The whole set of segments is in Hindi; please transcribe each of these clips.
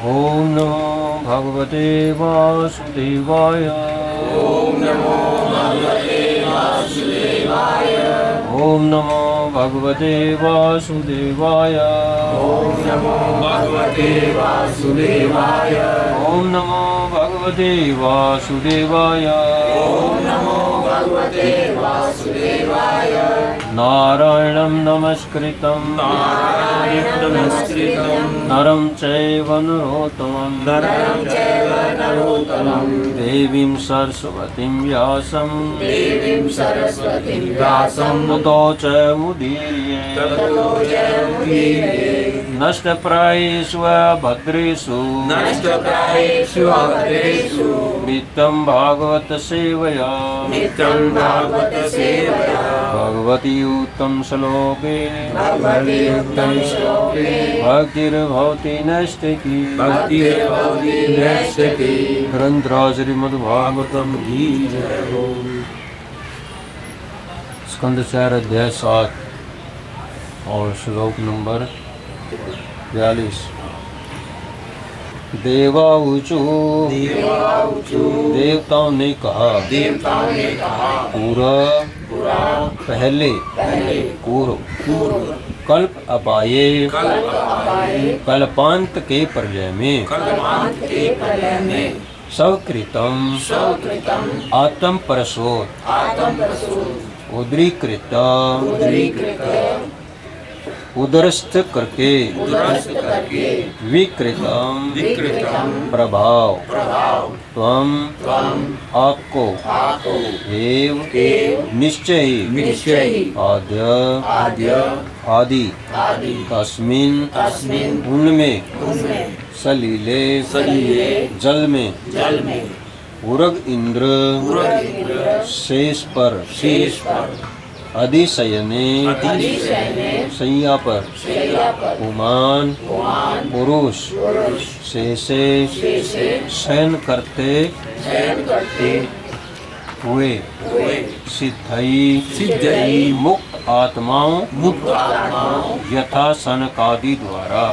ओम नमो भगवते वासुदेवाय। ओम नमो भगवते वासुदेवाय। ओम नमो भगवते वासुदेवाय। ओम नमो भगवते वासुदेवाय। ओम नमो भगवते वासुदेवाय। ओम नमो भगवते वासुदेवाय। नारायणं नमस्कृतं नारायणं नमस्कृतं नरं चैव नरोत्तमं नरं चैव नरोत्तमं देवीं सरस्वतीं व्यासं देवीं सरस्वतीं व्यासं ततो च मुदीर्ये ततो जयमुदीर्ये नष्टप्रायेषु भद्रेषु नष्टप्रायेषु अभद्रेषु नित्यं भागवत सेवया नित्यं भागवत सेवया भगवती उत्तम श्लोके भगवती उत्तम श्लोके भक्तिर्भवति नैष्ठिकी भक्तिर्भवति नैष्ठिकी। ग्रंथराज श्रीमद्भागवतम की जय हो। स्कंद 4 अध्याय 7 और श्लोक नंबर 42। देवाऊचु देवताओं ने कहा पूरा पहले पूर्व कल्प अपाये कल्पांत के प्रलय में सवकृतम आत्म परसोत उदरीकृत उदरस्थ करके विकृतम प्रभाव त्वम आपको एव निश्चय आदि तस्मिन उनमें सलीले जल में उरग इंद्र शेष पर अधिशयने शय्या पर पुमान पुरुष शेषे शयन करते हुए सिद्धई मुक्त आत्माओं यथा सनकादि द्वारा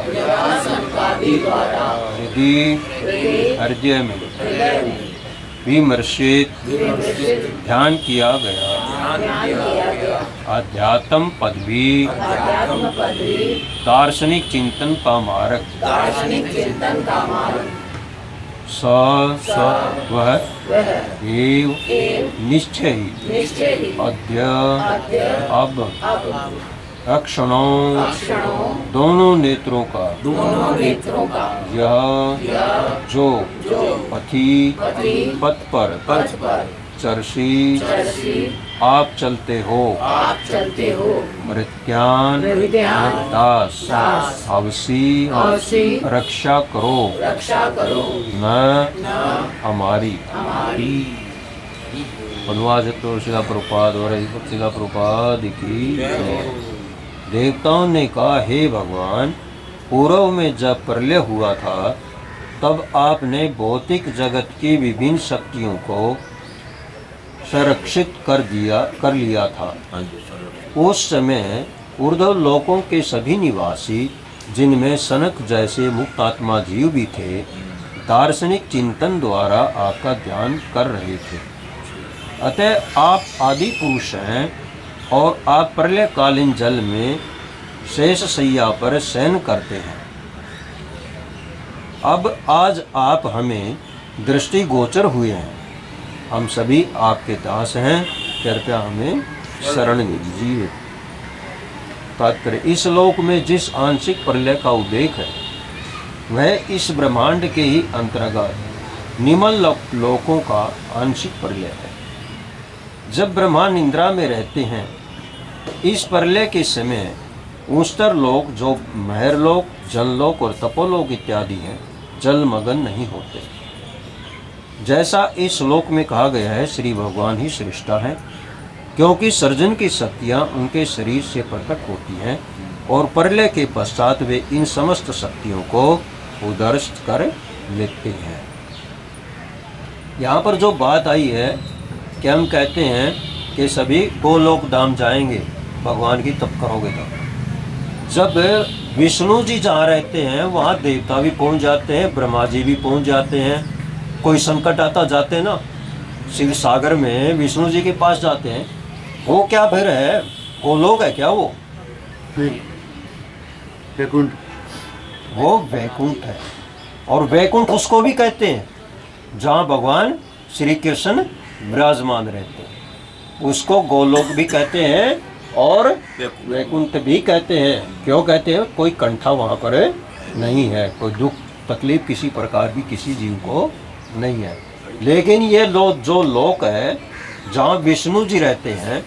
हृदय में विमर्शित ध्यान किया गया। अध्यात्म पदवी दार्शनिक चिंतन का मार्ग वह एव निश्चय अद्य अब अक्षणों दोनों नेत्रों का यह जो पथि पथ पर चर्षी आप चलते हो मृत्यान दास अवसी रक्षा करो न हमारी। अनुवाद तो शिला प्रपाद और शिला प्रपाद की। देवताओं ने कहा, हे भगवान, पूर्व में जब प्रलय हुआ था तब आपने भौतिक जगत की विभिन्न शक्तियों को संरक्षित कर लिया था। उस समय ऊर्ध्व लोकों के सभी निवासी, जिनमें सनक जैसे मुक्तात्मा जीव भी थे, दार्शनिक चिंतन द्वारा आपका ध्यान कर रहे थे। अतः आप आदि पुरुष हैं और आप प्रलयकालीन जल में शेष शैया पर शयन करते हैं। अब आज आप हमें दृष्टि गोचर हुए हैं। हम सभी आपके दास हैं, कृपया हमें शरण दीजिए। तात्पर्य, इस लोक में जिस आंशिक प्रलय का उल्लेख है वह इस ब्रह्मांड के ही अंतर्गत निम्न लोकों का आंशिक प्रलय है। जब ब्रह्मा निद्रा में रहते हैं, इस प्रलय के समय उच्चतर लोक जो महरलोक, जनलोक और तपोलोक इत्यादि हैं, जलमग्न नहीं होते। जैसा इस श्लोक में कहा गया है, श्री भगवान ही श्रेष्ठा है, क्योंकि सर्जन की शक्तियाँ उनके शरीर से प्रकट होती हैं और प्रलय के पश्चात वे इन समस्त शक्तियों को उदरस्त कर लेते हैं। यहाँ पर जो बात आई है कि हम कहते हैं कि सभी गोलोक धाम जाएंगे भगवान की तप करोगे तो। जब विष्णु जी जहाँ रहते हैं वहाँ देवता भी पहुँच जाते हैं, ब्रह्मा जी भी पहुँच जाते हैं। कोई संकट आता जाते हैं ना, शिव सागर में विष्णु जी के पास जाते हैं। वो क्या फिर है, वो लोग है क्या, वो वैकुंठ, वो वैकुंठ है। और वैकुंठ उसको भी कहते हैं जहाँ भगवान श्री कृष्ण विराजमान रहते हैं, उसको गोलोक भी कहते हैं और वैकुंठ भी कहते हैं। क्यों कहते हैं, कोई कंठा वहाँ पर नहीं है, कोई दुख तकलीफ किसी प्रकार की किसी जीव को नहीं है। लेकिन ये जो लोक है जहाँ विष्णु जी रहते हैं,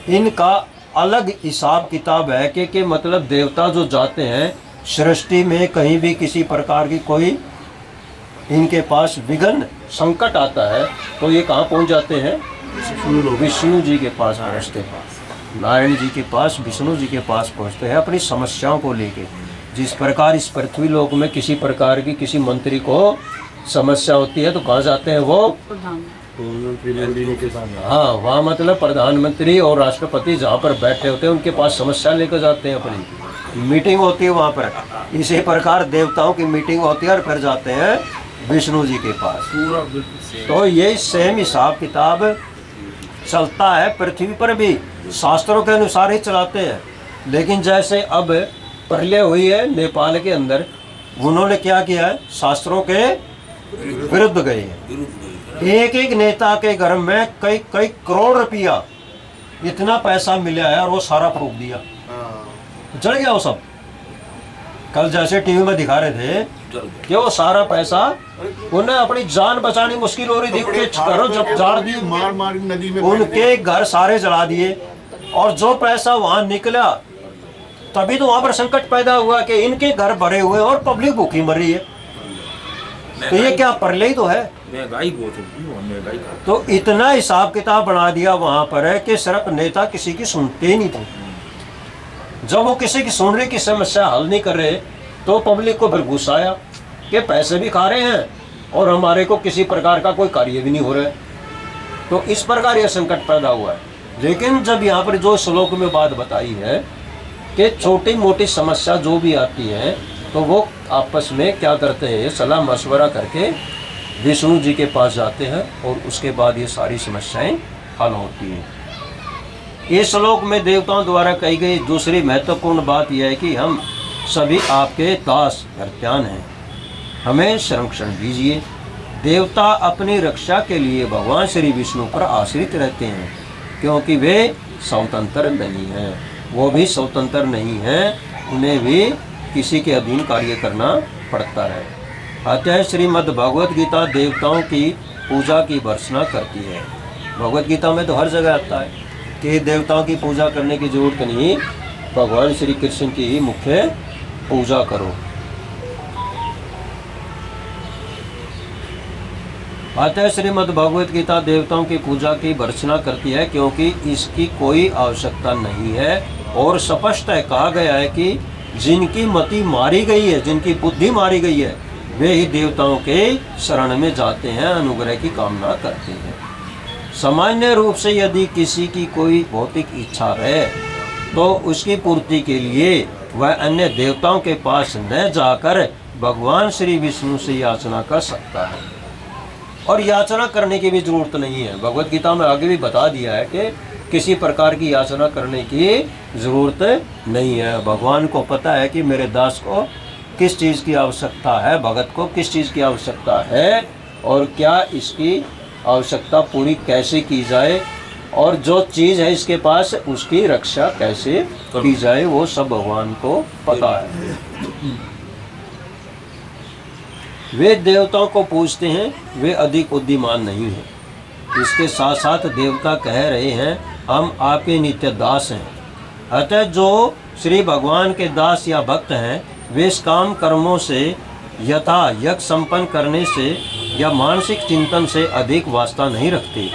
इनका अलग हिसाब किताब है कि मतलब देवता जो जाते हैं सृष्टि में कहीं भी किसी प्रकार की कोई इनके पास विघ्न संकट आता है तो ये कहाँ पहुँच जाते हैं, विष्णु जी के पास पहुँचते हैं, नारायण जी के पास, विष्णु जी के पास पहुँचते हैं अपनी समस्याओं को लेके। जिस प्रकार इस पृथ्वी लोक में किसी प्रकार की किसी मंत्री को समस्या होती है तो कहाँ जाते हैं वो, हाँ वहाँ मतलब प्रधानमंत्री और राष्ट्रपति जहाँ पर बैठे होते हैं उनके पास समस्या लेकर जाते हैं, अपनी मीटिंग होती है वहाँ पर। इसी प्रकार देवताओं की मीटिंग होती है और फिर जाते हैं विष्णु जी के पास। तो ये सेम हिसाब किताब चलता है पृथ्वी पर भी, शास्त्रों के अनुसार ही चलाते हैं। लेकिन जैसे अब प्रलय हुई है नेपाल के अंदर, उन्होंने क्या किया है, शास्त्रों के विरुद्ध गए हैं। एक एक नेता के घर में कई कई करोड़ रुपया इतना पैसा मिला है और वो सारा फूक दिया, जल गया वो सब। कल जैसे टीवी में दिखा रहे थे कि वो सारा पैसा उन्हें अपनी जान बचानी मुश्किल हो रही थी, उनके घरों जब जाड़ दी, मार मार नदी में उनके घर सारे जला दिए। और जो पैसा वहां निकला तभी तो वहां पर संकट पैदा हुआ कि इनके घर भरे हुए और पब्लिक भूखी मर रही है। तो ये क्या प्रलय तो है, महंगाई बहुत होगी, तो इतना हिसाब किताब बना दिया वहां पर है कि सिर्फ नेता किसी की सुनते ही नहीं थे। जब वो किसी की सुनने की समस्या हल नहीं कर रहे तो पब्लिक को फिर गुस्सा आया कि पैसे भी खा रहे हैं और हमारे को किसी प्रकार का कोई कार्य भी नहीं हो रहा है। तो इस प्रकार यह संकट पैदा हुआ है। लेकिन जब यहाँ पर जो श्लोक में बात बताई है कि छोटी मोटी समस्या जो भी आती है तो वो आपस में क्या करते हैं, सलाह मशवरा करके विष्णु जी के पास जाते हैं और उसके बाद ये सारी समस्याएं हल होती हैं। इस श्लोक में देवताओं द्वारा कही गई दूसरी महत्वपूर्ण बात यह है कि हम सभी आपके दास भृत्यान हैं, हमें संरक्षण दीजिए। देवता अपनी रक्षा के लिए भगवान श्री विष्णु पर आश्रित रहते हैं क्योंकि वे स्वतंत्र नहीं हैं, वो भी स्वतंत्र नहीं हैं, उन्हें भी किसी के अधीन कार्य करना पड़ता है। अतः श्रीमद् भगवद गीता देवताओं की पूजा की भर्त्सना करती है। भगवद गीता में तो हर जगह आता है कि देवताओं की पूजा करने की जरूरत नहीं, भगवान श्री कृष्ण की ही मुख्य पूजा करो। अतः श्रीमद् भगवद गीता देवताओं की पूजा की भर्त्सना करती है क्योंकि इसकी कोई आवश्यकता नहीं है और स्पष्ट है कहा गया है कि जिनकी मति मारी गई है, जिनकी बुद्धि मारी गई है, वे ही देवताओं के शरण में जाते हैं, अनुग्रह की कामना करते हैं। सामान्य रूप से यदि किसी की कोई भौतिक इच्छा है तो उसकी पूर्ति के लिए वह अन्य देवताओं के पास न जाकर भगवान श्री विष्णु से याचना कर सकता है। और याचना करने की भी जरूरत नहीं है, भगवद गीता में आगे भी बता दिया है कि किसी प्रकार की याचना करने की जरूरत नहीं है। भगवान को पता है कि मेरे दास को किस चीज़ की आवश्यकता है, भगत को किस चीज़ की आवश्यकता है और क्या इसकी आवश्यकता पूरी कैसे की जाए और जो चीज़ है इसके पास उसकी रक्षा कैसे की जाए, वो सब भगवान को पता है। वे देवताओं को पूजते हैं, वे अधिक बुद्धिमान नहीं हैं। इसके साथ साथ देवता कह रहे हैं हम आपके नित्य दास हैं। अतः जो श्री भगवान के दास या भक्त हैं वे इस काम कर्मों से यथा यज्ञ संपन्न करने से या मानसिक चिंतन से अधिक वास्ता नहीं रखते।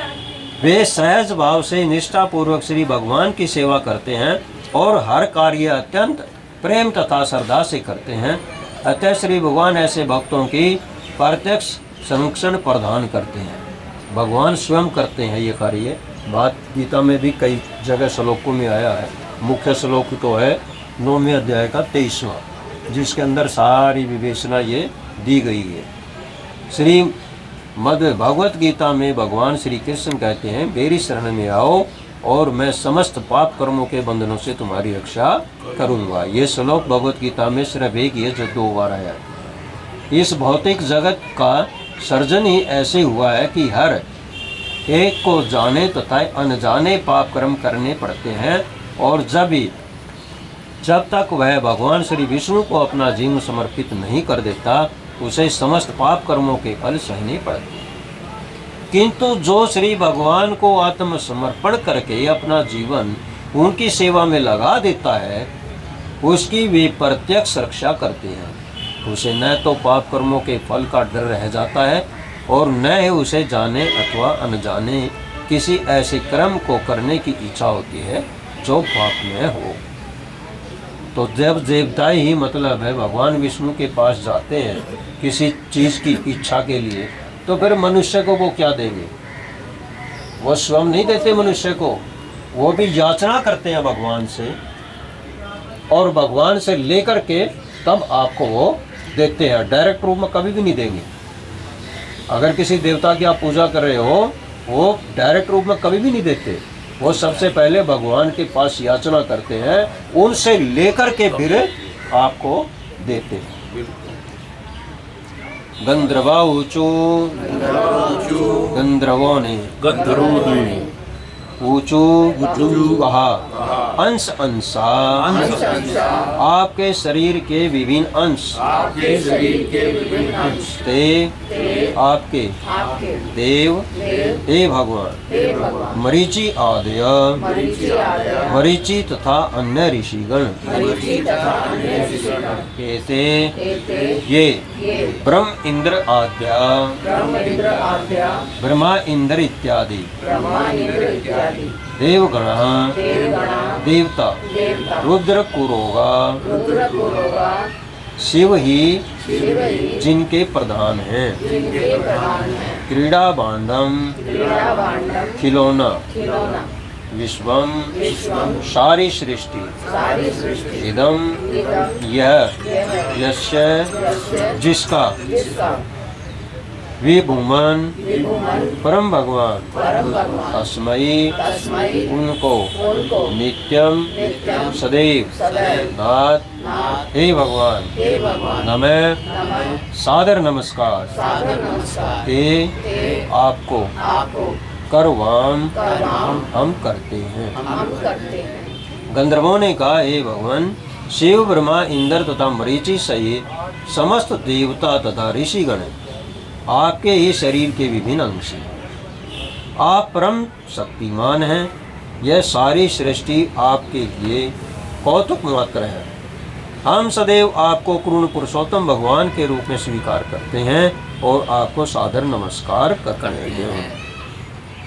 वे सहज भाव से निष्ठापूर्वक श्री भगवान की सेवा करते हैं और हर कार्य अत्यंत प्रेम तथा श्रद्धा से करते हैं। अतः श्री भगवान ऐसे भक्तों की प्रत्यक्ष संरक्षण प्रदान करते हैं, भगवान स्वयं करते हैं ये कार्य। बात गीता में भी कई जगह श्लोकों में आया है। मुख्य श्लोक तो है 9वें अध्याय का 23वां, जिसके अंदर सारी विवेचना ये दी गई है। श्री मद भगवत गीता में भगवान श्री कृष्ण कहते हैं, मेरी शरण में आओ और मैं समस्त पाप कर्मों के बंधनों से तुम्हारी रक्षा करूंगा। ये श्लोक भगवत गीता में सिर्फ एक ही है जो 2 बार आया। इस भौतिक जगत का सर्जन ही ऐसे हुआ है कि हर एक को जाने तथा अनजाने पाप कर्म करने पड़ते हैं, और जब तक वह भगवान श्री विष्णु को अपना जीवन समर्पित नहीं कर देता, उसे समस्त पाप कर्मों के फल सहने पड़ते हैं। किंतु जो श्री भगवान को आत्मसमर्पण करके अपना जीवन उनकी सेवा में लगा देता है, उसकी वे प्रत्यक्ष रक्षा करते हैं। उसे न तो पाप कर्मों के फल का डर रह जाता है और न ही उसे जाने अथवा अनजाने किसी ऐसे कर्म को करने की इच्छा होती है जो पापमय हो। तो जब देवता ही मतलब है भगवान विष्णु के पास जाते हैं किसी चीज़ की इच्छा के लिए, तो फिर मनुष्य को वो क्या देंगे? वो स्वयं नहीं देते मनुष्य को, वो भी याचना करते हैं भगवान से, और भगवान से लेकर के तब आपको वो देते हैं। डायरेक्ट रूप में कभी भी नहीं देंगे। अगर किसी देवता की आप पूजा कर रहे हो, वो डायरेक्ट रूप में कभी भी नहीं देते। वो सबसे पहले भगवान के पास याचना करते हैं, उनसे लेकर के फिर आपको देते हैं। गंधर्वा ऊंचू, गंधर्वों ने ऊंचू कहा, अंश अंशा, आपके शरीर के विभिन्न अंश, ते आपके देव हे भगवान, मरीचि आदय, मरीचि तथा अन्य ऋषिगण, कहते ये ब्रह्म इंद्र आद्या, ब्रह्मा इंद्र इत्यादि देवगण, देवता, रुद्र कुरोगा, शिव ही जिनके प्रधान हैं, क्रीड़ा भांडम, खिलौना, विश्वम, सारी सृष्टि, इदम, यह, यस्य, जिसका, विभुमन, परम भगवान, तस्मै, उनको, नित्यम, सदैव, नाथ, हे भगवान, नमः, सादर नमस्कार, ते आपको करवाम हम करते हैं। गंधर्वों ने कहा, हे भगवान, शिव, ब्रह्मा, इंद्र तथा मरीचि सहित समस्त देवता तथा ऋषिगण आपके ही शरीर के विभिन्न अंश हैं। आप परम शक्तिमान हैं। यह सारी सृष्टि आपके लिए कौतुक मात्र है। हम सदैव आपको पूर्ण पुरुषोत्तम भगवान के रूप में स्वीकार करते हैं और आपको सादर नमस्कार करते हैं।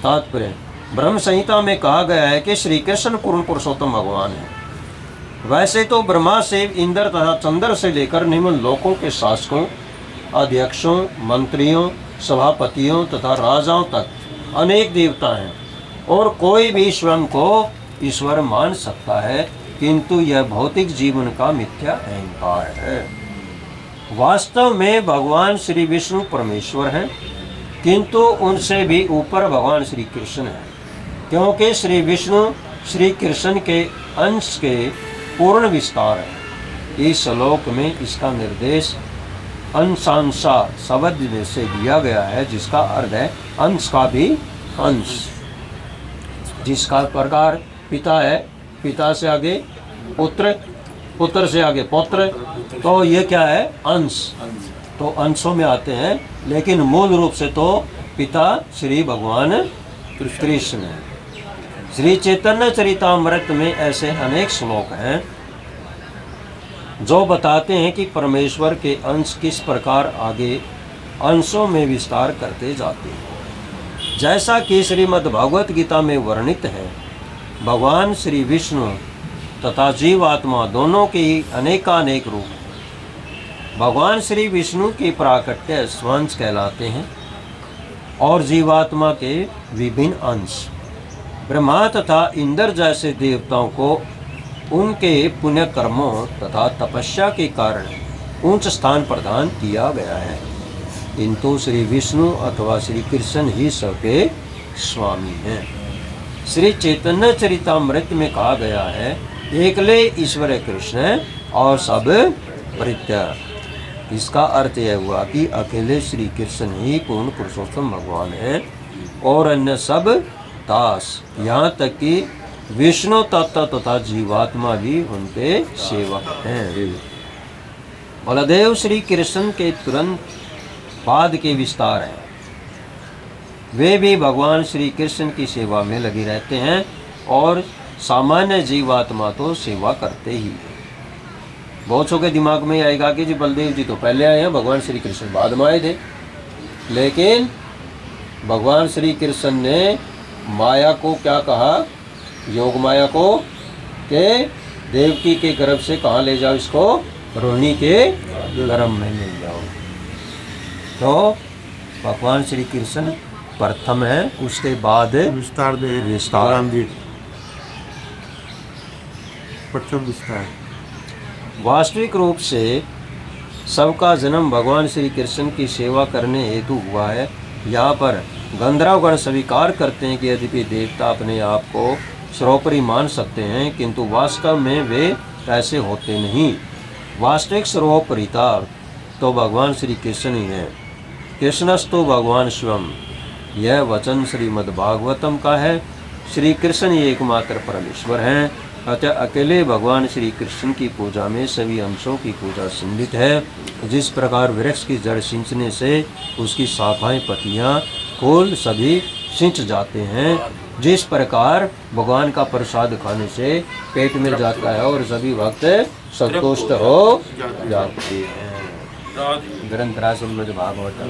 तात्पर्य, ब्रह्म संहिता में कहा गया है कि श्री कृष्ण पूर्ण पुरुषोत्तम भगवान है। वैसे तो ब्रह्मा से, इंद्र तथा चंद्र से लेकर निम्न लोकों के शासकों, अध्यक्षों, मंत्रियों, सभापतियों तथा राजाओं तक अनेक देवता हैं और कोई भी स्वयं को ईश्वर मान सकता है, किंतु यह भौतिक जीवन का मिथ्या अहंकार है। वास्तव में भगवान श्री विष्णु परमेश्वर हैं, किंतु उनसे भी ऊपर भगवान श्री कृष्ण हैं, क्योंकि श्री विष्णु श्री कृष्ण के अंश के पूर्ण विस्तार है। इस श्लोक में इसका निर्देश अंशांशा शब्द से दिया गया है, जिसका अर्थ है अंश का भी अंश। जिसका प्रकार पिता है, पिता से आगे पुत्र, पुत्र से आगे पौत्र, तो ये क्या है? अंश। तो अंशों में आते हैं, लेकिन मूल रूप से तो पिता श्री भगवान कृष्ण है। श्री चैतन्य चरितामृत में ऐसे अनेक श्लोक हैं जो बताते हैं कि परमेश्वर के अंश किस प्रकार आगे अंशों में विस्तार करते जाते हैं। जैसा कि श्रीमद् भागवत गीता में वर्णित है, भगवान श्री विष्णु तथा जीवात्मा दोनों के ही अनेकानेक रूप हैं। भगवान श्री विष्णु के प्राकट्य स्वंश कहलाते हैं और जीवात्मा के विभिन्न अंश। ब्रह्मा तथा इंद्र जैसे देवताओं को उनके पुण्य कर्मों तथा तपस्या के कारण उच्च स्थान प्रदान किया गया है, किंतु श्री विष्णु अथवा श्री कृष्ण ही सबके स्वामी हैं। श्री चैतन्य चरितामृत में कहा गया है, एकले ईश्वर कृष्ण और सब परित्याग। इसका अर्थ यह हुआ कि अकेले श्री कृष्ण ही पूर्ण पुरुषोत्तम भगवान हैं और अन्य सब दास, यहाँ तक कि विष्णु तत्व तथा जीवात्मा भी उनके सेवक हैं। बलदेव श्री कृष्ण के तुरंत बाद के विस्तार हैं, वे भी भगवान श्री कृष्ण की सेवा में लगे रहते हैं और सामान्य जीवात्मा तो सेवा करते ही हैं। बहुत सौ के दिमाग में आएगा कि जी बलदेव जी तो पहले आए हैं, भगवान श्री कृष्ण बाद में आए थे। लेकिन भगवान श्री कृष्ण ने माया को क्या कहा, योग माया को, के देवकी के गर्भ से कहाँ ले जाओ इसको, रोहिणी के गर्भ में ले जाओ। तो भगवान श्री कृष्ण प्रथम है, उसके बाद विस्तार में विस्तार। रामजी प्रथम विस्तार। वास्तविक रूप से सबका जन्म भगवान श्री कृष्ण की सेवा करने हेतु हुआ है। यहाँ पर गंधर्वगण स्वीकार करते हैं कि यद्यपि देवता अपने आप को सर्वोपरि मान सकते हैं, किंतु वास्तव में वे ऐसे होते नहीं। वास्तविक सर्वोपरिता तो भगवान श्री कृष्ण ही है। कृष्णस्तु भगवान स्वयं, यह वचन श्रीमद् भागवतम का है। श्री कृष्ण ही एकमात्र परमेश्वर हैं, अतः अकेले भगवान श्री कृष्ण की पूजा में सभी अंशों की पूजा सम्मिलित है। जिस प्रकार वृक्ष की जड़ सिंचने से उसकी शाखाएं, पत्तियां, फूल सभी सिंच जाते हैं, जिस प्रकार भगवान का प्रसाद खाने से पेट मिल जाता है और सभी भक्त संतुष्ट हो जाते हैं। ग्रंथ राज श्रीमद् भागवतम।